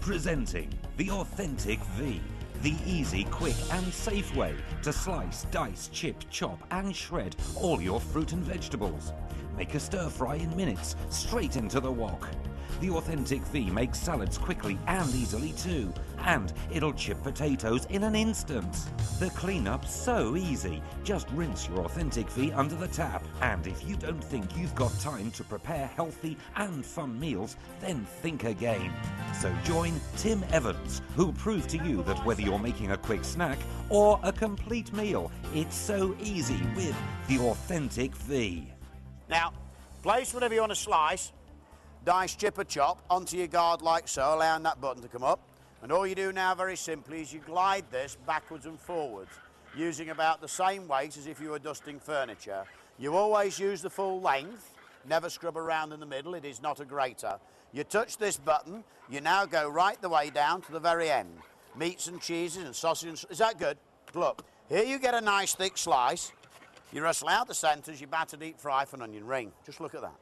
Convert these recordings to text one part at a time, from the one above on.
Presenting the Authentic V, the easy, quick and safe way to slice, dice, chip, chop and shred all your fruit and vegetables. Make a stir fry in minutes, straight into the wok. The Authentic V makes salads quickly and easily too, and it'll chip potatoes in an instant. The cleanup's so easy, just rinse your Authentic V under the tap. And if you don't think you've got time to prepare healthy and fun meals, then think again. So join Tim Evans, who'll prove to you that whether you're making a quick snack or a complete meal, it's so easy with the Authentic V. Now, place whatever you want to slice, dice, chip or chop onto your guard like so, allowing that button to come up. And all you do now very simply is you glide this backwards and forwards, using about the same weight as if you were dusting furniture. You always use the full length, never scrub around in the middle, it is not a grater. You touch this button, you now go right the way down to the very end. Meats and cheeses and sausages, is that good? Look, here you get a nice thick slice, you rustle out the centres, you batter deep fry for an onion ring. Just look at that.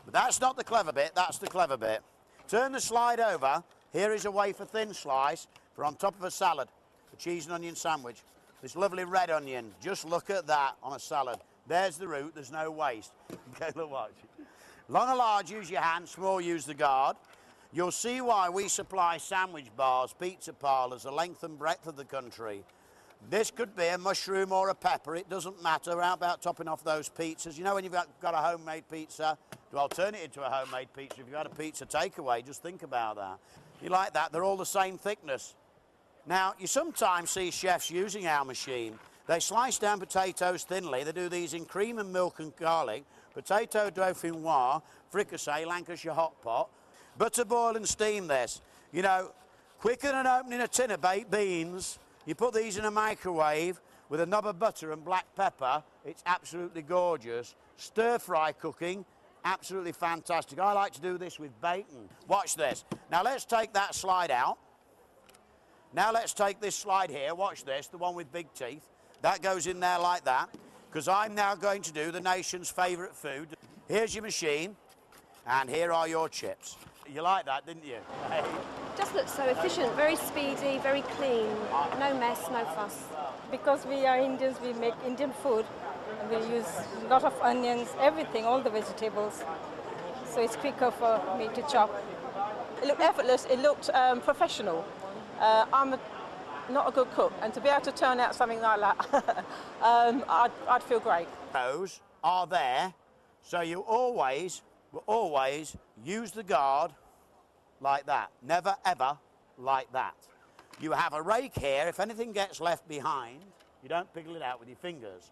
But that's not the clever bit, that's the clever bit. Turn the slide over, here is a wafer thin slice for on top of a salad, a cheese and onion sandwich. This lovely red onion, just look at that on a salad. There's the root, there's no waste. Okay, look, watch. Long or large, use your hand, small, use the guard. You'll see why we supply sandwich bars, pizza parlours, the length and breadth of the country. This could be a mushroom or a pepper, it doesn't matter. How about topping off those pizzas? You know when you've got a homemade pizza, well, turn it into a homemade pizza. If you've got a pizza takeaway, just think about that. You like that, they're all the same thickness. Now, you sometimes see chefs using our machine. They slice down potatoes thinly. They do these in cream and milk and garlic, potato dauphinoise, fricassee, Lancashire hot pot. Butter boil and steam this. You know, quicker than opening a tin of baked beans. You put these in a microwave with a knob of butter and black pepper. It's absolutely gorgeous. Stir-fry cooking, absolutely fantastic. I like to do this with bacon. Watch this. Now let's take that slide out. Now let's take this slide here. Watch this, the one with big teeth. That goes in there like that, because I'm now going to do the nation's favourite food. Here's your machine, and here are your chips. You like that, didn't you? Just looks so efficient, very speedy, very clean, no mess, no fuss. Because we are Indians, we make Indian food. We use a lot of onions, everything, all the vegetables. So it's quicker for me to chop. It looked effortless, it looked professional. I'm not a good cook, and to be able to turn out something like that, I'd feel great. Those are there, so you always use the guard like that. Never, ever like that. You have a rake here. If anything gets left behind, you don't pickle it out with your fingers.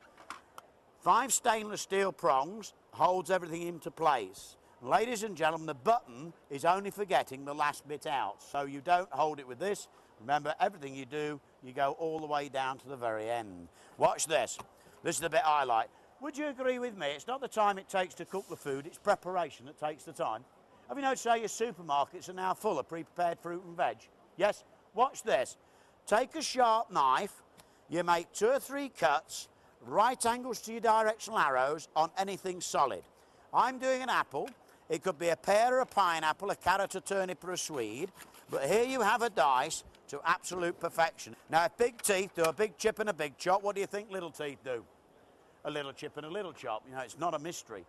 5 stainless steel prongs holds everything into place. Ladies and gentlemen, the button is only for getting the last bit out. So you don't hold it with this. Remember, everything you do, you go all the way down to the very end. Watch this. This is the bit I like. Would you agree with me? It's not the time it takes to cook the food, it's preparation that takes the time. Have you noticed how your supermarkets are now full of pre-prepared fruit and veg? Yes? Watch this. Take a sharp knife, you make 2 or 3 cuts, right angles to your directional arrows on anything solid. I'm doing an apple. It could be a pear or a pineapple, a carrot, a turnip or a swede. But here you have a dice to absolute perfection. Now, if big teeth do a big chip and a big chop, what do you think little teeth do? A little chip and a little chop. You know, it's not a mystery.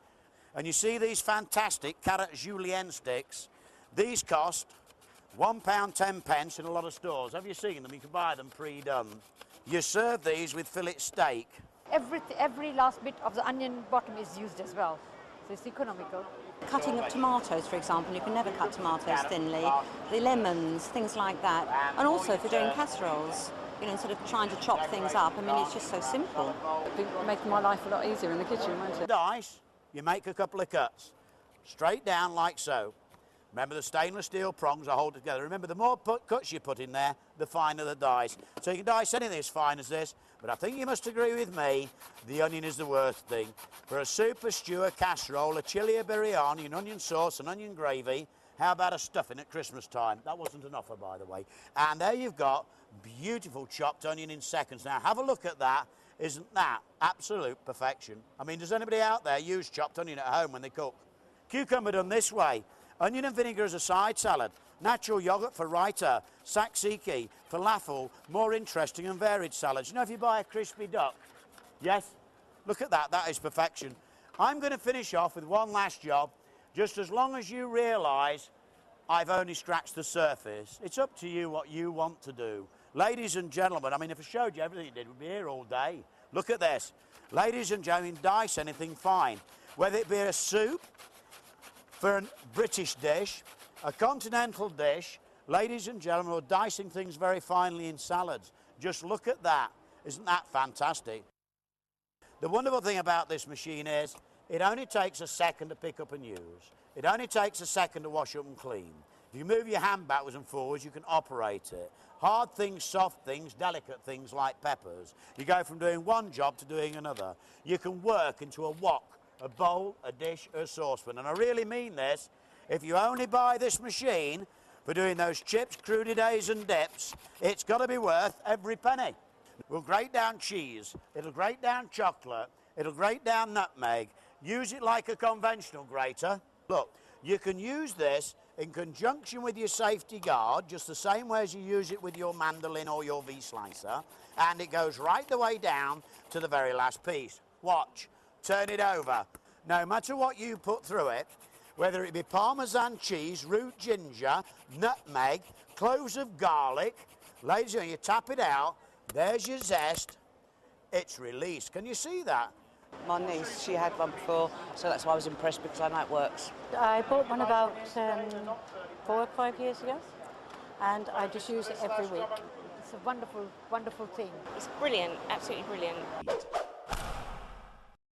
And you see these fantastic carrot julienne sticks. These cost £1 10 pence in a lot of stores. Have you seen them? You can buy them pre-done. You serve these with fillet steak. Every last bit of the onion bottom is used as well, so it's economical. Cutting of tomatoes, for example, you can never cut tomatoes thinly. The lemons, things like that. And also if you're doing casseroles, you know, instead of trying to chop things up, I mean, it's just so simple. It'll make my life a lot easier in the kitchen, won't it? Dice, you make a couple of cuts, straight down like so. Remember the stainless steel prongs are hold together. Remember, the more cuts you put in there, the finer the dice. So you can dice anything as fine as this, but I think you must agree with me, the onion is the worst thing. For a soup, a stew, a casserole, a chili, a biryani, an onion sauce, an onion gravy, how about a stuffing at Christmas time? That wasn't an offer, by the way. And there you've got beautiful chopped onion in seconds. Now, have a look at that. Isn't that absolute perfection? I mean, does anybody out there use chopped onion at home when they cook? Cucumber done this way. Onion and vinegar as a side salad. Natural yoghurt for raita, tzatziki, falafel, more interesting and varied salads. You know, if you buy a crispy duck, yes, look at that, that is perfection. I'm going to finish off with one last job, just as long as you realise I've only scratched the surface. It's up to you what you want to do. Ladies and gentlemen, I mean, if I showed you everything it did, we'd be here all day. Look at this. Ladies and gentlemen, dice anything fine. Whether it be a soup for a British dish, a continental dish, ladies and gentlemen, or dicing things very finely in salads. Just look at that. Isn't that fantastic? The wonderful thing about this machine is it only takes a second to pick up and use. It only takes a second to wash up and clean. If you move your hand backwards and forwards, you can operate it. Hard things, soft things, delicate things like peppers. You go from doing one job to doing another. You can work into a wok, a bowl, a dish, or a saucepan. And I really mean this. If you only buy this machine for doing those chips, crudités and dips, it's got to be worth every penny. We'll grate down cheese, it'll grate down chocolate, it'll grate down nutmeg. Use it like a conventional grater. Look, you can use this in conjunction with your safety guard, just the same way as you use it with your mandolin or your V-slicer, and it goes right the way down to the very last piece. Watch, turn it over. No matter what you put through it, whether it be Parmesan cheese, root ginger, nutmeg, cloves of garlic, ladies and gentlemen, you tap it out, there's your zest, it's released. Can you see that? My niece, she had one before, so that's why I was impressed, because I know it works. I bought one about 4 or 5 years ago, and I just use it every week. It's a wonderful, wonderful thing. It's brilliant, absolutely brilliant.